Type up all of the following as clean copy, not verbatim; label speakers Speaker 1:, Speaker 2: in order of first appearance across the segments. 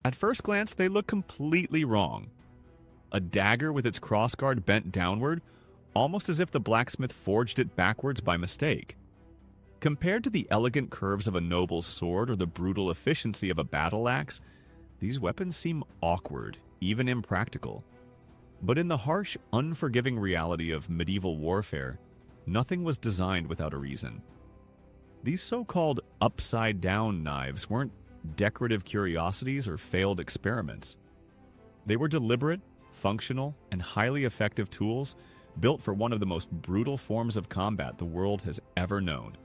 Speaker 1: At first glance, they look completely wrong. A dagger with its crossguard bent downward, almost as if the blacksmith forged it backwards by mistake. Compared to the elegant curves of a noble's sword or the brutal efficiency of a battle axe, these weapons seem awkward, even impractical. But in the harsh, unforgiving reality of medieval warfare, nothing was designed without a reason. These so-called upside-down knives weren't decorative curiosities or failed experiments. They were deliberate, functional, and highly effective tools built for one of the most brutal forms of combat the world has ever known.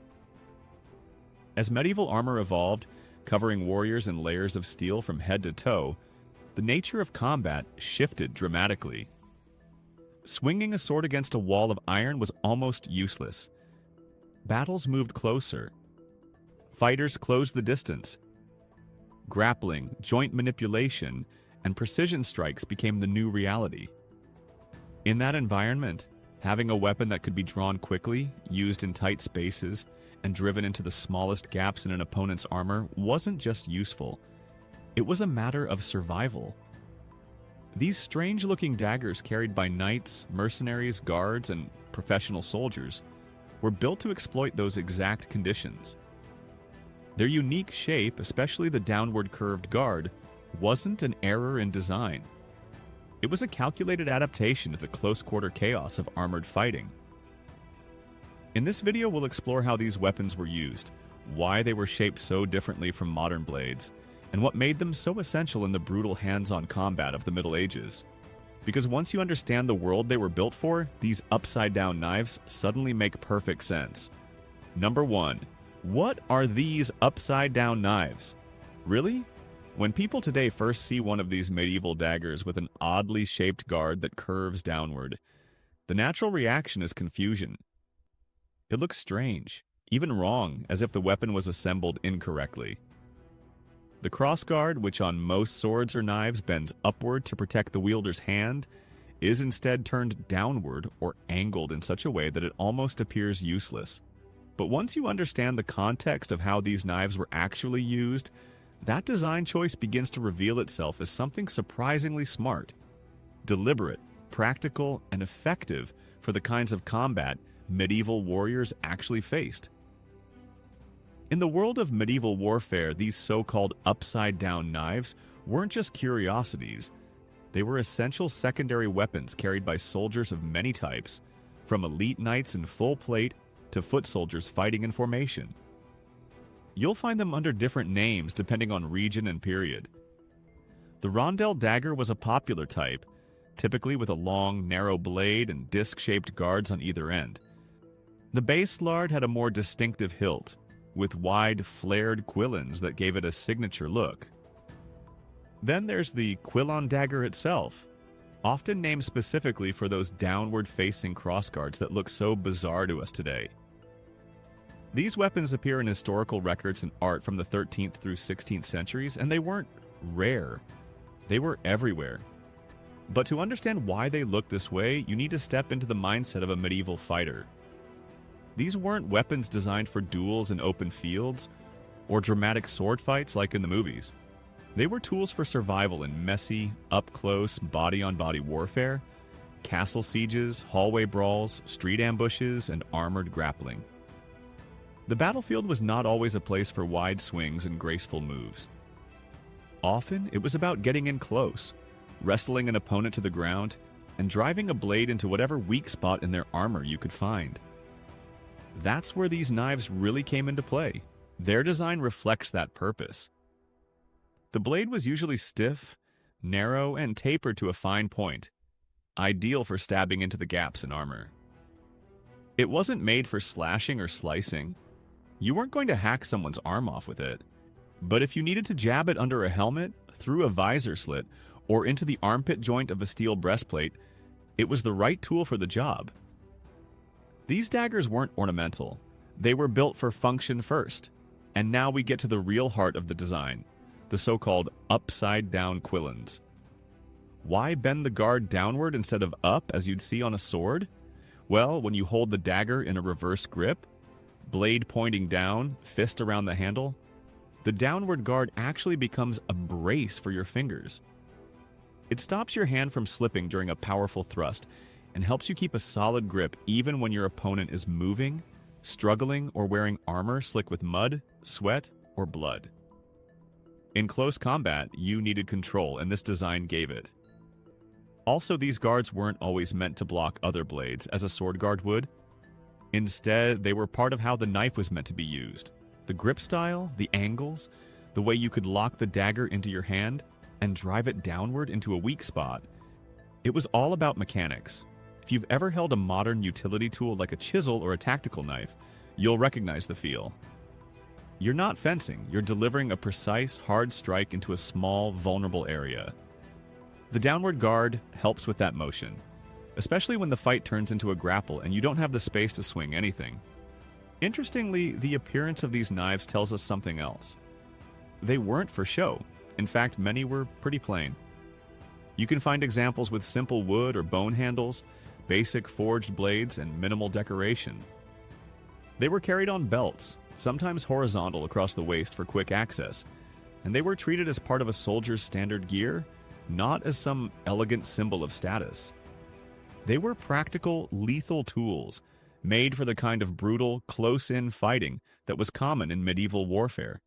Speaker 1: As medieval armor evolved, covering warriors in layers of steel from head to toe, the nature of combat shifted dramatically. Swinging a sword against a wall of iron was almost useless. Battles moved closer. Fighters closed the distance. Grappling, joint manipulation, and precision strikes became the new reality. In that environment, having a weapon that could be drawn quickly, used in tight spaces, and driven into the smallest gaps in an opponent's armor wasn't just useful. It was a matter of survival. These strange-looking daggers carried by knights, mercenaries, guards, and professional soldiers were built to exploit those exact conditions. Their unique shape, especially the downward curved guard, wasn't an error in design. It was a calculated adaptation to the close-quarter chaos of armored fighting. In this video, we'll explore how these weapons were used, why they were shaped so differently from modern blades, and what made them so essential in the brutal hands-on combat of the Middle Ages. Because once you understand the world they were built for, these upside-down knives suddenly make perfect sense. Number 1. What are these upside-down knives? Really? When people today first see one of these medieval daggers with an oddly shaped guard that curves downward, the natural reaction is confusion. It looks strange, even wrong, as if the weapon was assembled incorrectly. The crossguard, which on most swords or knives bends upward to protect the wielder's hand, is instead turned downward or angled in such a way that it almost appears useless. But once you understand the context of how these knives were actually used, that design choice begins to reveal itself as something surprisingly smart, deliberate, practical, and effective for the kinds of combat medieval warriors actually faced. In the world of medieval warfare, these so-called upside-down knives weren't just curiosities. They were essential secondary weapons carried by soldiers of many types, from elite knights in full plate to foot soldiers fighting in formation. You'll find them under different names depending on region and period. The rondel dagger was a popular type, typically with a long, narrow blade and disc-shaped guards on either end. The baselard had a more distinctive hilt, with wide, flared quillons that gave it a signature look. Then there's the quillon dagger itself, often named specifically for those downward-facing crossguards that look so bizarre to us today. These weapons appear in historical records and art from the 13th through 16th centuries, and they weren't rare. They were everywhere. But to understand why they look this way, you need to step into the mindset of a medieval fighter. These weren't weapons designed for duels in open fields or dramatic sword fights like in the movies. They were tools for survival in messy, up-close, body-on-body warfare, castle sieges, hallway brawls, street ambushes, and armored grappling. The battlefield was not always a place for wide swings and graceful moves. Often, it was about getting in close, wrestling an opponent to the ground, and driving a blade into whatever weak spot in their armor you could find. That's where these knives really came into play. Their design reflects that purpose. The blade was usually stiff, narrow, and tapered to a fine point, ideal for stabbing into the gaps in armor. It wasn't made for slashing or slicing. You weren't going to hack someone's arm off with it. But if you needed to jab it under a helmet, through a visor slit, or into the armpit joint of a steel breastplate, it was the right tool for the job. These daggers weren't ornamental. They were built for function first. And now we get to the real heart of the design, the so-called upside-down quillons. Why bend the guard downward instead of up as you'd see on a sword? Well, when you hold the dagger in a reverse grip, blade pointing down, fist around the handle, the downward guard actually becomes a brace for your fingers. It stops your hand from slipping during a powerful thrust and helps you keep a solid grip even when your opponent is moving, struggling, or wearing armor slick with mud, sweat, or blood. In close combat, you needed control, and this design gave it. Also, these guards weren't always meant to block other blades, as a sword guard would. Instead, they were part of how the knife was meant to be used. The grip style, the angles, the way you could lock the dagger into your hand and drive it downward into a weak spot. It was all about mechanics. If you've ever held a modern utility tool like a chisel or a tactical knife, you'll recognize the feel. You're not fencing, you're delivering a precise, hard strike into a small, vulnerable area. The downward guard helps with that motion, especially when the fight turns into a grapple and you don't have the space to swing anything. Interestingly, the appearance of these knives tells us something else. They weren't for show. In fact, many were pretty plain. You can find examples with simple wood or bone handles, basic forged blades, and minimal decoration. They were carried on belts, sometimes horizontal across the waist for quick access, and they were treated as part of a soldier's standard gear, not as some elegant symbol of status. They were practical, lethal tools, made for the kind of brutal, close-in fighting that was common in medieval warfare.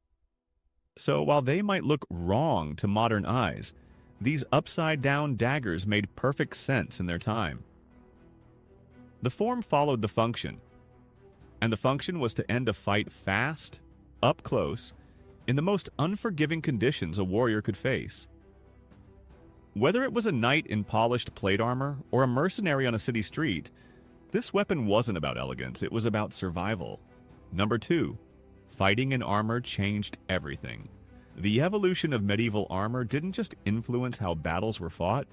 Speaker 1: So while they might look wrong to modern eyes, these upside-down daggers made perfect sense in their time. The form followed the function, and the function was to end a fight fast, up close, in the most unforgiving conditions a warrior could face. Whether it was a knight in polished plate armor or a mercenary on a city street, this weapon wasn't about elegance, it was about survival. Number 2, fighting in armor changed everything. The evolution of medieval armor didn't just influence how battles were fought,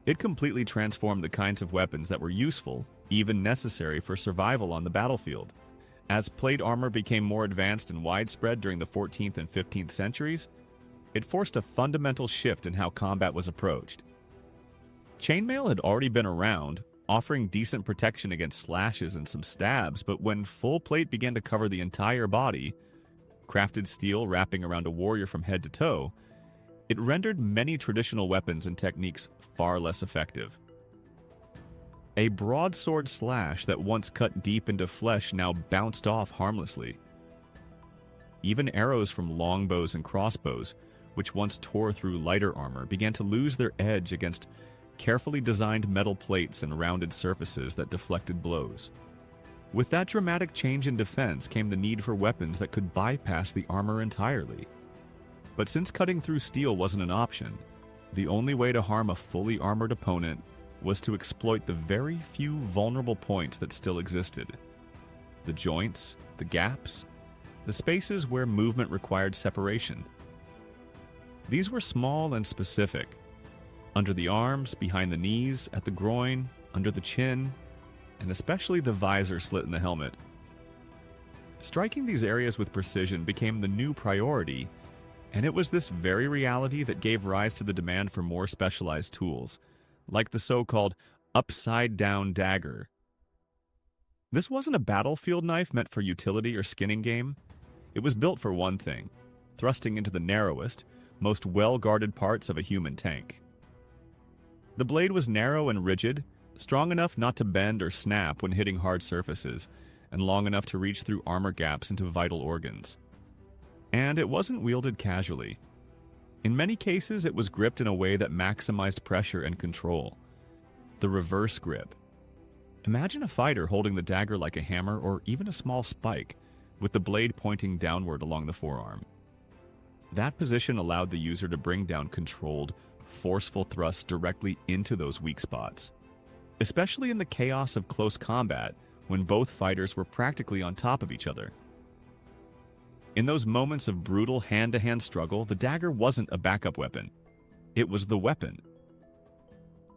Speaker 1: it completely transformed the kinds of weapons that were useful, even necessary for survival on the battlefield. As plate armor became more advanced and widespread during the 14th and 15th centuries, it forced a fundamental shift in how combat was approached. Chainmail had already been around, offering decent protection against slashes and some stabs, but when full plate began to cover the entire body, crafted steel wrapping around a warrior from head to toe, it rendered many traditional weapons and techniques far less effective. A broadsword slash that once cut deep into flesh now bounced off harmlessly. Even arrows from longbows and crossbows, which once tore through lighter armor, began to lose their edge against carefully designed metal plates and rounded surfaces that deflected blows. With that dramatic change in defense came the need for weapons that could bypass the armor entirely. But since cutting through steel wasn't an option, the only way to harm a fully armored opponent was to exploit the very few vulnerable points that still existed. The joints, the gaps, the spaces where movement required separation. These were small and specific. Under the arms, behind the knees, at the groin, under the chin, and especially the visor slit in the helmet. Striking these areas with precision became the new priority, and it was this very reality that gave rise to the demand for more specialized tools, like the so-called upside-down dagger. This wasn't a battlefield knife meant for utility or skinning game. It was built for one thing, thrusting into the narrowest, most well-guarded parts of a human tank. The blade was narrow and rigid, strong enough not to bend or snap when hitting hard surfaces, and long enough to reach through armor gaps into vital organs. And it wasn't wielded casually. In many cases, it was gripped in a way that maximized pressure and control. The reverse grip. Imagine a fighter holding the dagger like a hammer or even a small spike, with the blade pointing downward along the forearm. That position allowed the user to bring down controlled, forceful thrusts directly into those weak spots. Especially in the chaos of close combat, when both fighters were practically on top of each other. In those moments of brutal hand-to-hand struggle, the dagger wasn't a backup weapon. It was the weapon.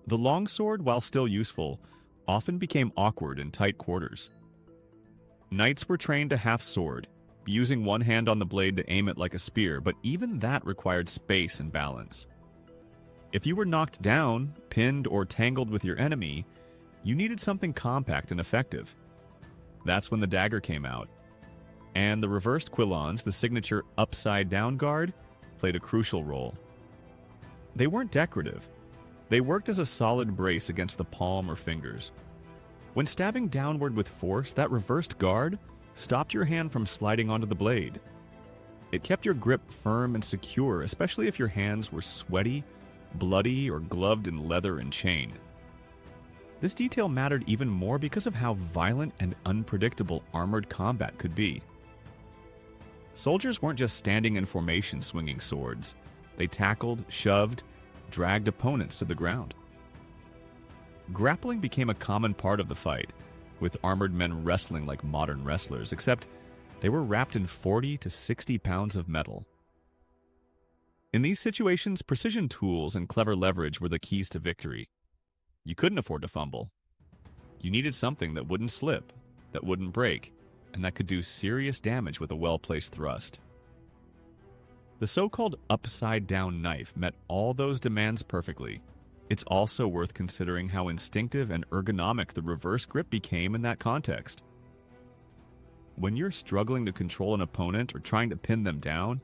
Speaker 1: The longsword, while still useful, often became awkward in tight quarters. Knights were trained to half-sword, using one hand on the blade to aim it like a spear, but even that required space and balance. If you were knocked down, pinned, or tangled with your enemy, you needed something compact and effective. That's when the dagger came out. And the reversed quillons, the signature upside-down guard, played a crucial role. They weren't decorative. They worked as a solid brace against the palm or fingers. When stabbing downward with force, that reversed guard stopped your hand from sliding onto the blade. It kept your grip firm and secure, especially if your hands were sweaty, bloody, or gloved in leather and chain. This detail mattered even more because of how violent and unpredictable armored combat could be. Soldiers weren't just standing in formation swinging swords. They tackled, shoved, dragged opponents to the ground. Grappling became a common part of the fight, with armored men wrestling like modern wrestlers, except they were wrapped in 40 to 60 pounds of metal. In these situations, precision tools and clever leverage were the keys to victory. You couldn't afford to fumble. You needed something that wouldn't slip, that wouldn't break, and that could do serious damage with a well-placed thrust. The so-called upside-down knife met all those demands perfectly. It's also worth considering how instinctive and ergonomic the reverse grip became in that context. When you're struggling to control an opponent or trying to pin them down,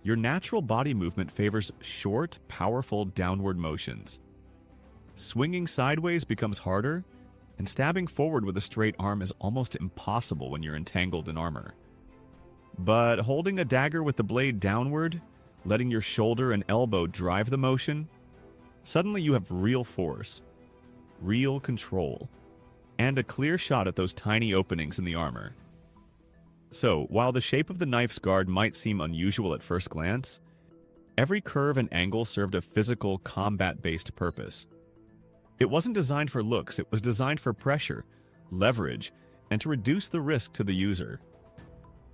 Speaker 1: your natural body movement favors short, powerful downward motions. Swinging sideways becomes harder, and stabbing forward with a straight arm is almost impossible when you're entangled in armor. But holding a dagger with the blade downward, letting your shoulder and elbow drive the motion, suddenly you have real force, real control, and a clear shot at those tiny openings in the armor. So, while the shape of the knife's guard might seem unusual at first glance, every curve and angle served a physical, combat-based purpose. It wasn't designed for looks, it was designed for pressure, leverage, and to reduce the risk to the user.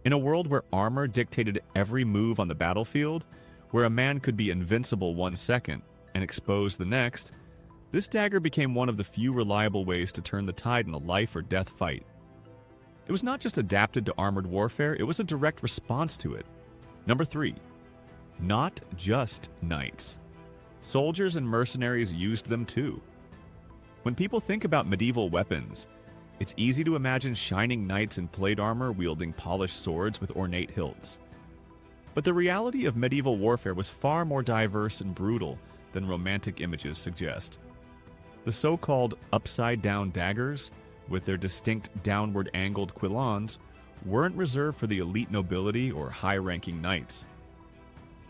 Speaker 1: In a world where armor dictated every move on the battlefield, where a man could be invincible 1 second and exposed the next, this dagger became one of the few reliable ways to turn the tide in a life or death fight. It was not just adapted to armored warfare, it was a direct response to it. Number 3. Not just knights. Soldiers and mercenaries used them too. When people think about medieval weapons, it's easy to imagine shining knights in plate armor wielding polished swords with ornate hilts. But the reality of medieval warfare was far more diverse and brutal than romantic images suggest. The so-called upside-down daggers, with their distinct downward-angled quillons, weren't reserved for the elite nobility or high-ranking knights.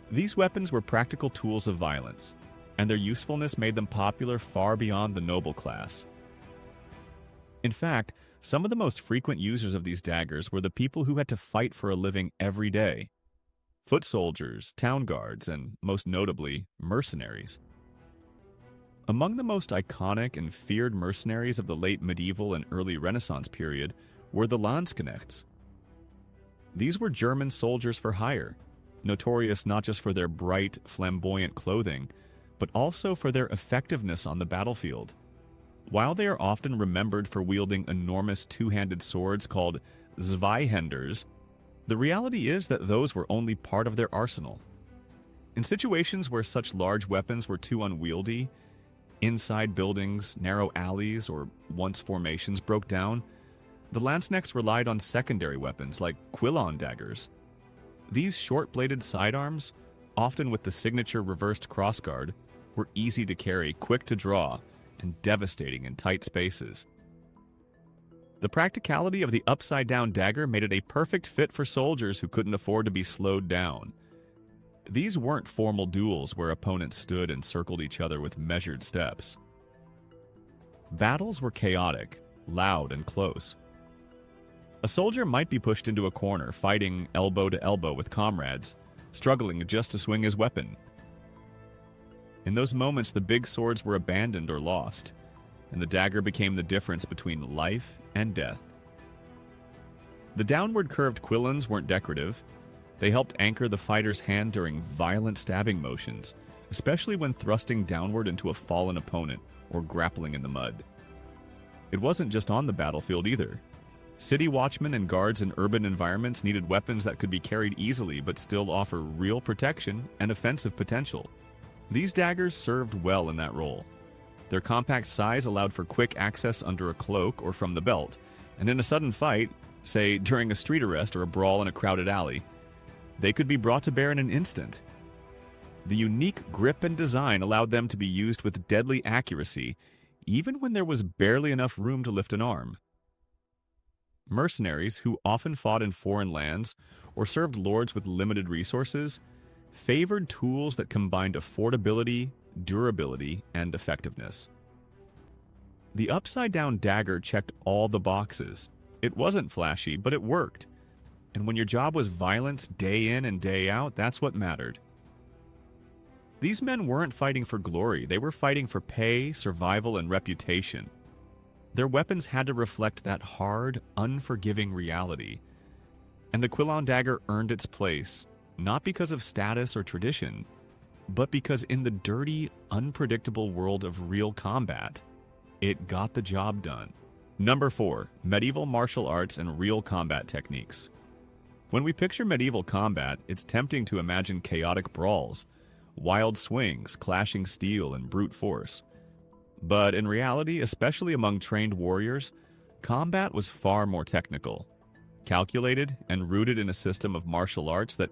Speaker 1: These weapons were practical tools of violence, and their usefulness made them popular far beyond the noble class. In fact, some of the most frequent users of these daggers were the people who had to fight for a living every day: foot soldiers, town guards, and, most notably, mercenaries. Among the most iconic and feared mercenaries of the late medieval and early Renaissance period were the Landsknechts. These were German soldiers for hire, notorious not just for their bright, flamboyant clothing, but also for their effectiveness on the battlefield. While they are often remembered for wielding enormous two-handed swords called Zweihänders, the reality is that those were only part of their arsenal. In situations where such large weapons were too unwieldy, inside buildings, narrow alleys, or once formations broke down, the Landsknechts relied on secondary weapons like quillon daggers. These short-bladed sidearms, often with the signature reversed crossguard, were easy to carry, quick to draw, and devastating in tight spaces. The practicality of the upside-down dagger made it a perfect fit for soldiers who couldn't afford to be slowed down. These weren't formal duels where opponents stood and circled each other with measured steps. Battles were chaotic, loud, and close. A soldier might be pushed into a corner, fighting elbow to elbow with comrades, struggling just to swing his weapon. In those moments, the big swords were abandoned or lost, and the dagger became the difference between life and death. The downward curved quillons weren't decorative. They helped anchor the fighter's hand during violent stabbing motions, especially when thrusting downward into a fallen opponent or grappling in the mud. It wasn't just on the battlefield either. City watchmen and guards in urban environments needed weapons that could be carried easily but still offer real protection and offensive potential. These daggers served well in that role. Their compact size allowed for quick access under a cloak or from the belt, and in a sudden fight, say during a street arrest or a brawl in a crowded alley, they could be brought to bear in an instant. The unique grip and design allowed them to be used with deadly accuracy, even when there was barely enough room to lift an arm. Mercenaries, who often fought in foreign lands or served lords with limited resources, favored tools that combined affordability, durability, and effectiveness. The upside-down dagger checked all the boxes. It wasn't flashy, but it worked. And when your job was violence day in and day out, that's what mattered. These men weren't fighting for glory, they were fighting for pay, survival, and reputation. Their weapons had to reflect that hard, unforgiving reality. And the Quillon dagger earned its place, not because of status or tradition, but because in the dirty, unpredictable world of real combat, it got the job done. Number 4. Medieval martial arts and real combat techniques. When we picture medieval combat, it's tempting to imagine chaotic brawls, wild swings, clashing steel, and brute force. But in reality, especially among trained warriors, combat was far more technical, calculated, and rooted in a system of martial arts that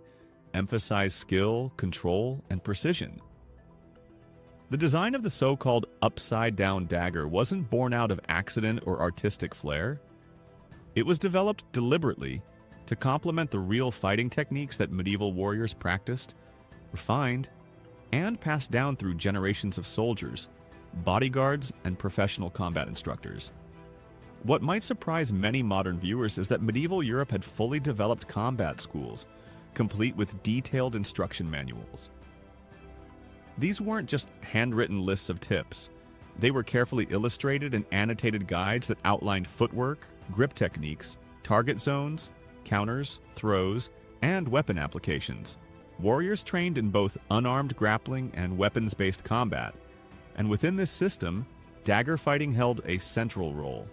Speaker 1: emphasized skill, control, and precision. The design of the so-called upside-down dagger wasn't born out of accident or artistic flair. It was developed deliberately to complement the real fighting techniques that medieval warriors practiced, refined, and passed down through generations of soldiers, bodyguards, and professional combat instructors. What might surprise many modern viewers is that medieval Europe had fully developed combat schools, complete with detailed instruction manuals. These weren't just handwritten lists of tips. They were carefully illustrated and annotated guides that outlined footwork, grip techniques, target zones, counters, throws, and weapon applications. Warriors trained in both unarmed grappling and weapons-based combat, and within this system, dagger fighting held a central role.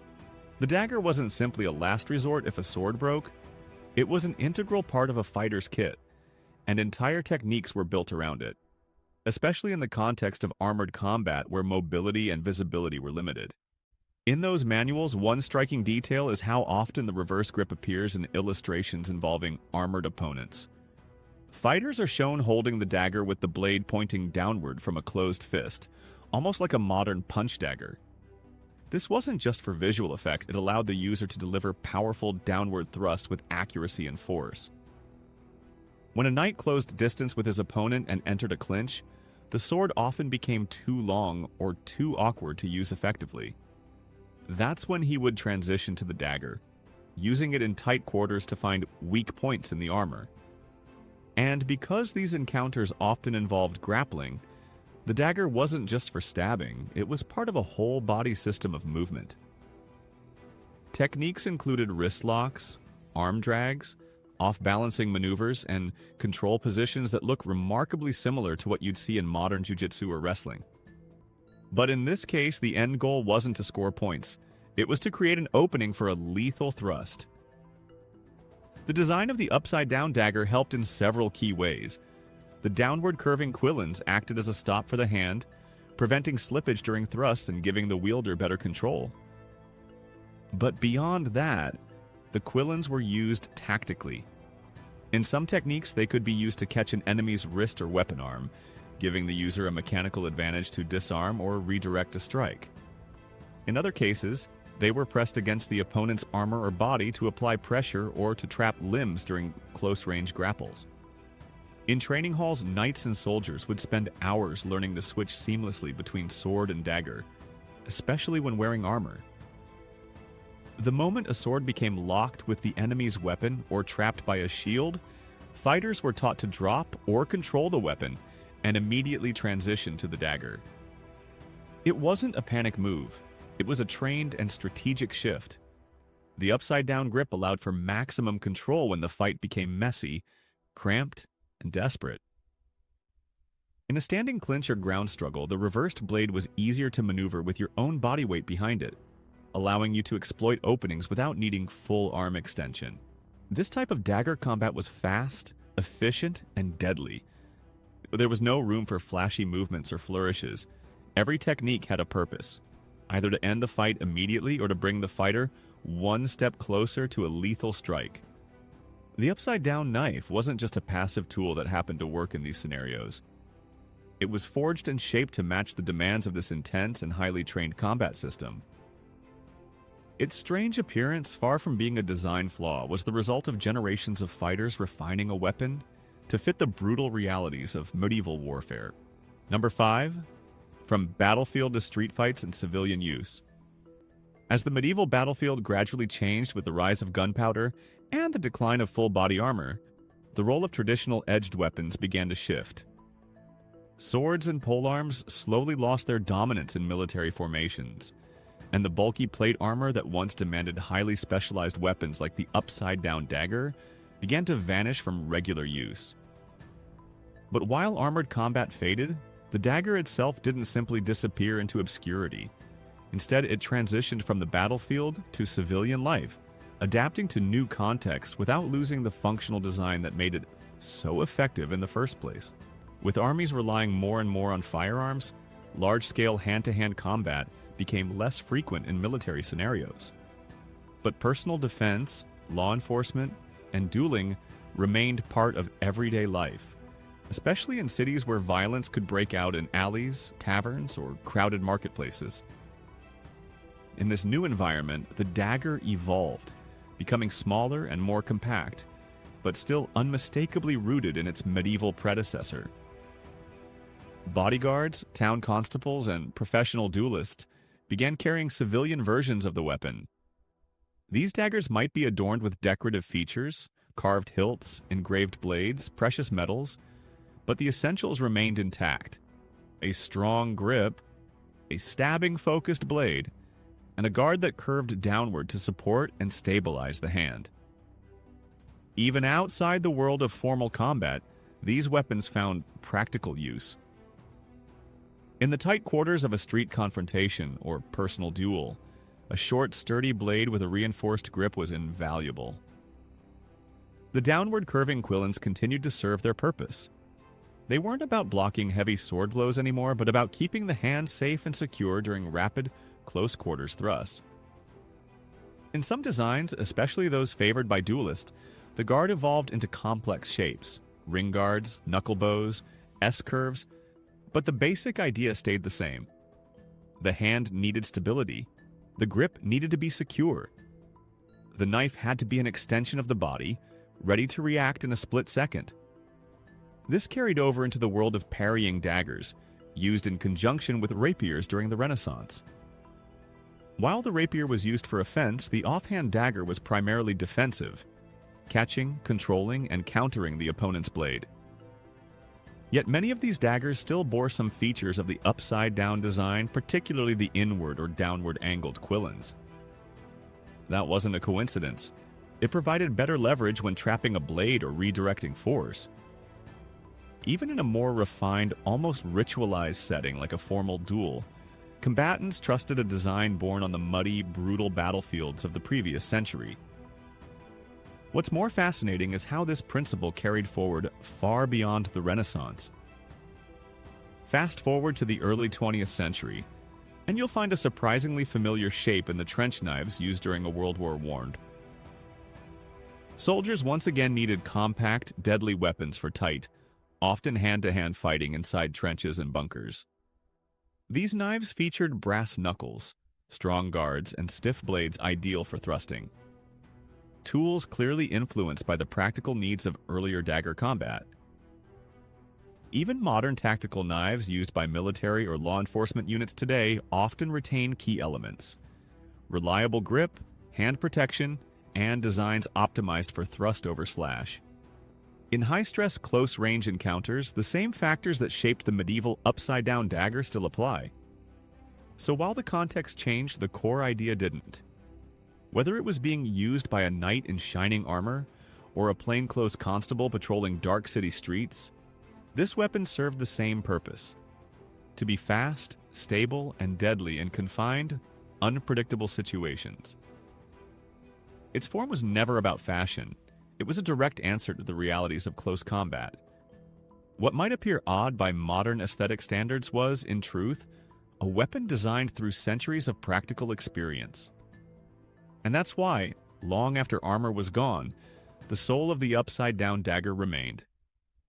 Speaker 1: The dagger wasn't simply a last resort if a sword broke, it was an integral part of a fighter's kit, and entire techniques were built around it, especially in the context of armored combat where mobility and visibility were limited. In those manuals, one striking detail is how often the reverse grip appears in illustrations involving armored opponents. Fighters are shown holding the dagger with the blade pointing downward from a closed fist, almost like a modern punch dagger. This wasn't just for visual effect, it allowed the user to deliver powerful downward thrust with accuracy and force. When a knight closed distance with his opponent and entered a clinch, the sword often became too long or too awkward to use effectively. That's when he would transition to the dagger, using it in tight quarters to find weak points in the armor. And because these encounters often involved grappling, the dagger wasn't just for stabbing, it was part of a whole body system of movement. Techniques included wrist locks, arm drags, off-balancing maneuvers, and control positions that look remarkably similar to what you'd see in modern jiu-jitsu or wrestling. But in this case, the end goal wasn't to score points. It was to create an opening for a lethal thrust. The design of the upside-down dagger helped in several key ways. The downward curving quillons acted as a stop for the hand, preventing slippage during thrusts and giving the wielder better control. But beyond that, the quillons were used tactically. In some techniques, they could be used to catch an enemy's wrist or weapon arm, giving the user a mechanical advantage to disarm or redirect a strike. In other cases, they were pressed against the opponent's armor or body to apply pressure or to trap limbs during close-range grapples. In training halls, knights and soldiers would spend hours learning to switch seamlessly between sword and dagger, especially when wearing armor. The moment a sword became locked with the enemy's weapon or trapped by a shield, fighters were taught to drop or control the weapon and immediately transition to the dagger. It wasn't a panic move. It was a trained and strategic shift. The upside-down grip allowed for maximum control when the fight became messy, cramped, and desperate. In a standing clinch or ground struggle, the reversed blade was easier to maneuver with your own body weight behind it, allowing you to exploit openings without needing full arm extension. This type of dagger combat was fast, efficient, and deadly. There was no room for flashy movements or flourishes. Every technique had a purpose. either to end the fight immediately or to bring the fighter one step closer to a lethal strike. The upside-down knife wasn't just a passive tool that happened to work in these scenarios. It was forged and shaped to match the demands of this intense and highly trained combat system. Its strange appearance, far from being a design flaw, was the result of generations of fighters refining a weapon to fit the brutal realities of medieval warfare. Number 5. From battlefield to street fights and civilian use. As the medieval battlefield gradually changed with the rise of gunpowder and the decline of full-body armor, the role of traditional edged weapons began to shift. Swords and polearms slowly lost their dominance in military formations, and the bulky plate armor that once demanded highly specialized weapons like the upside-down dagger began to vanish from regular use. But while armored combat faded, the dagger itself didn't simply disappear into obscurity. Instead, it transitioned from the battlefield to civilian life, adapting to new contexts without losing the functional design that made it so effective in the first place. With armies relying more and more on firearms, large-scale hand-to-hand combat became less frequent in military scenarios. But personal defense, law enforcement, and dueling remained part of everyday life, especially in cities where violence could break out in alleys, taverns, or crowded marketplaces. In this new environment, the dagger evolved, becoming smaller and more compact, but still unmistakably rooted in its medieval predecessor. Bodyguards, town constables, and professional duelists began carrying civilian versions of the weapon. These daggers might be adorned with decorative features, carved hilts, engraved blades, precious metals, but the essentials remained intact: a strong grip, a stabbing-focused blade, and a guard that curved downward to support and stabilize the hand. Even outside the world of formal combat, these weapons found practical use. In the tight quarters of a street confrontation or personal duel, a short, sturdy blade with a reinforced grip was invaluable. The downward curving quillins continued to serve their purpose. They weren't about blocking heavy sword blows anymore, but about keeping the hand safe and secure during rapid, close quarters thrusts. In some designs, especially those favored by duelists, the guard evolved into complex shapes: ring guards, knuckle bows, S-curves, but the basic idea stayed the same. The hand needed stability. The grip needed to be secure. The knife had to be an extension of the body, ready to react in a split second. This carried over into the world of parrying daggers, used in conjunction with rapiers during the Renaissance. While the rapier was used for offense, the offhand dagger was primarily defensive, catching, controlling, and countering the opponent's blade. Yet many of these daggers still bore some features of the upside-down design, particularly the inward or downward angled quillins. That wasn't a coincidence. It provided better leverage when trapping a blade or redirecting force. Even in a more refined, almost ritualized setting like a formal duel, combatants trusted a design born on the muddy, brutal battlefields of the previous century. What's more fascinating is how this principle carried forward far beyond the Renaissance. Fast forward to the early 20th century, and you'll find a surprisingly familiar shape in the trench knives used during a World War I. Soldiers once again needed compact, deadly weapons for tight, often hand-to-hand fighting inside trenches and bunkers. These knives featured brass knuckles, strong guards, and stiff blades ideal for thrusting. Tools clearly influenced by the practical needs of earlier dagger combat. Even modern tactical knives used by military or law enforcement units today often retain key elements: reliable grip, hand protection, and designs optimized for thrust over slash. In high-stress close-range encounters, the same factors that shaped the medieval upside-down dagger still apply. So while the context changed, the core idea didn't. Whether it was being used by a knight in shining armor or a plainclothes constable patrolling dark city streets, this weapon served the same purpose: to be fast, stable, and deadly in confined, unpredictable situations. Its form was never about fashion. It was a direct answer to the realities of close combat. What might appear odd by modern aesthetic standards was, in truth, a weapon designed through centuries of practical experience. And that's why, long after armor was gone, the soul of the upside-down dagger remained,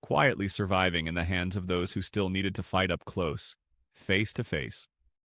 Speaker 1: quietly surviving in the hands of those who still needed to fight up close, face to face.